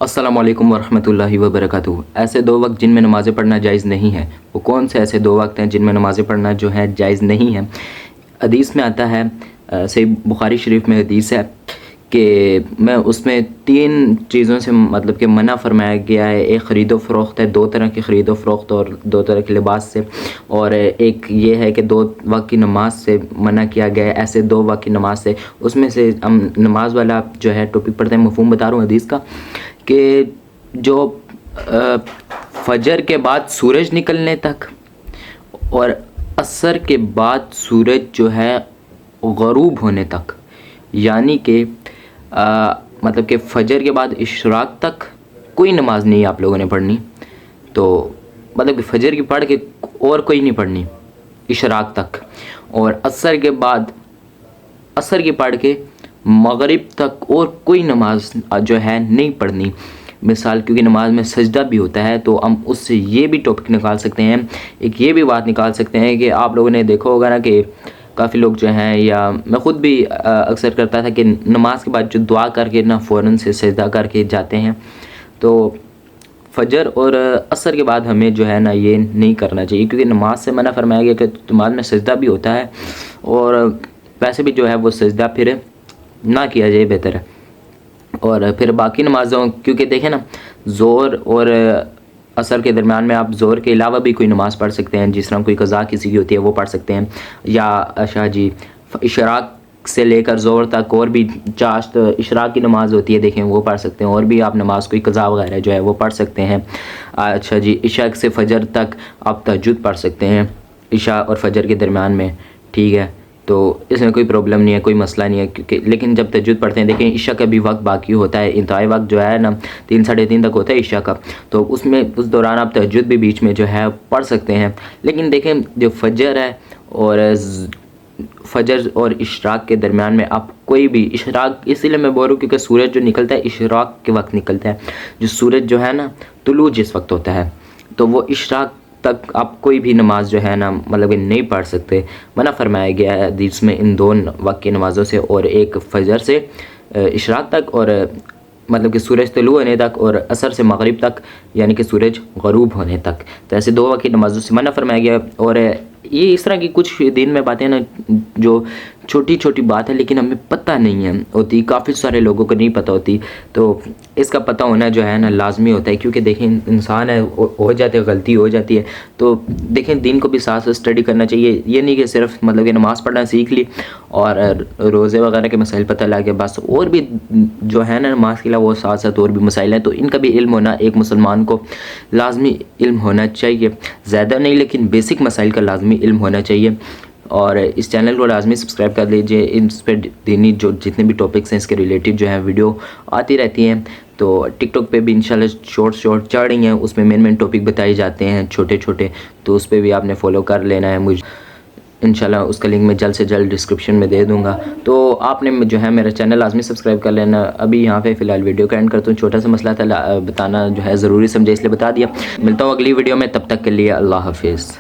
अस्सलाम वालेकुम वरहमतुल्लाहि वबरकातुहू। ऐसे दो वक्त जिन में नमाज़ें पढ़ना जायज़ नहीं है, वो कौन से ऐसे दो वक्त हैं जिनमें नमाज़ें पढ़ना जो है जायज़ नहीं है? हदीस में आता है, सही बुखारी शरीफ में हदीस है कि मैं उसमें तीन चीज़ों से मतलब कि मना फरमाया गया है। एक ख़रीदो फ़रोख्त है, दो तरह की ख़रीदो फ़रोख्त और दो तरह के लिबास से, और एक ये है कि दो वक्त की नमाज से मना किया गया है, ऐसे दो वक्त की नमाज से। उसमें से हम नमाज वाला जो है टॉपिक पढ़ते हैं, मफ़हूम बता रहा हूँ हदीस का, कि जो फजर के बाद सूरज निकलने तक और असर के बाद सूरज जो है ग़रूब होने तक, यानी कि मतलब कि फ़जर के बाद इशराक तक कोई नमाज नहीं आप लोगों ने पढ़नी। तो मतलब कि फ़जर की पढ़ के और कोई नहीं पढ़नी इशराक तक, और असर के बाद असर की पढ़ के मगरिब तक और कोई नमाज जो है नहीं पढ़नी। मिसाल, क्योंकि नमाज में सजदा भी होता है, तो हम उससे ये भी टॉपिक निकाल सकते हैं, एक ये भी बात निकाल सकते हैं कि आप लोगों ने देखा होगा ना कि काफ़ी लोग जो हैं, या मैं ख़ुद भी अक्सर करता था कि नमाज के बाद जो दुआ करके ना फ़ौरन से सजदा करके जाते हैं। तो फ़जर और असर के बाद हमें जो है ना ये नहीं करना चाहिए, क्योंकि नमाज से मना फरमाया गया कि नमाज में सजदा भी होता है, और वैसे भी जो है वो सजदा फिर ना किया जाए बेहतर है। और फिर बाकी नमाज़ों, क्योंकि देखें ना, ज़ोर और असर के दरमियान में आप ज़ोर के अलावा भी कोई नमाज़ पढ़ सकते हैं, जिस तरह कोई कज़ा किसी की होती है वो पढ़ सकते हैं, या अच्छा जी इशराक से लेकर ज़ोर तक और भी चाश्त इशराक की नमाज़ होती है, देखें वो पढ़ सकते हैं। और भी आप नमाज़ कोई कज़ा वगैरह जो है वो पढ़ सकते हैं। अच्छा जी, इशा से फ़जर तक आप तहज्जुद पढ़ सकते हैं, इशा और फ़जर के दरमियान में, ठीक है। तो इसमें कोई प्रॉब्लम नहीं है, कोई मसला नहीं है, क्योंकि लेकिन जब तहज्जुद पढ़ते हैं, देखें इशा का भी वक्त बाकी होता है, इंतहाई वक्त जो है ना 3 साढ़े 3 तक होता है इशा का, तो उसमें उस दौरान आप तहज्जुद भी बीच में जो है पढ़ सकते हैं। लेकिन देखें जो फ़जर है और फ़जर और इशराक के दरमियान में आप कोई भी इशराक, इसीलिए मैं बोल रहा हूँ क्योंकि सूरज जो निकलता है इशराक के वक्त निकलता है, जो सूरज जो है ना तुलू जिस वक्त होता है, तो वो इशराक तक आप कोई भी नमाज जो है ना मतलब कि नहीं पढ़ सकते। मना फरमाया गया है हदीस में इन दो वक्त की नमाज़ों से, और एक फ़जर से इशराक तक, और मतलब कि सूरज तुलू होने तक, और असर से मगरिब तक, यानी कि सूरज ग़रूब होने तक। तो ऐसे दो वक्त की नमाज़ों से मना फरमाया गया। और ये इस तरह की कुछ दिन में बातें ना जो छोटी छोटी बात है लेकिन हमें पता नहीं है होती, काफ़ी सारे लोगों को नहीं पता होती, तो इसका पता होना जो है ना लाजमी होता है। क्योंकि देखें इंसान है, हो जाती है, गलती हो जाती है, तो देखें दिन को भी साथ साथ स्टडी करना चाहिए। ये नहीं कि सिर्फ मतलब कि नमाज़ पढ़ना सीख ली और रोज़े वगैरह के मसाइल पता लग गया बस, और भी जो है ना नमाज के अलावा वो साथ साथ और भी मसाइल हैं, तो इनका भी इल्म होना एक मुसलमान को लाजमी इल्म होना चाहिए। ज़्यादा नहीं लेकिन बेसिक मसाइल का लाजमी इल्म होना चाहिए। और इस चैनल को लाजमी सब्सक्राइब कर लीजिए, इस पर दीनी जो जितने भी टॉपिक्स हैं इसके रिलेटेड जो है वीडियो आती रहती हैं। तो टिकटॉक पे भी इंशाल्लाह शॉर्ट चढ़ रही हैं, उसमें मेन टॉपिक बताए जाते हैं छोटे छोटे, तो उस पर भी आपने फॉलो कर लेना है मुझे। इंशाल्लाह उसका लिंक मैं जल्द से जल्द डिस्क्रिप्शन में दे दूंगा, तो आपने जो है मेरा चैनल लाजमी सब्सक्राइब कर लेना। अभी यहाँ पे फ़िलहाल वीडियो का एंड करता हूँ, छोटा सा मसला था बताना जो है ज़रूरी समझे इसलिए बता दिया। मिलता हूँ अगली वीडियो में, तब तक के लिए अल्लाह हाफिज़।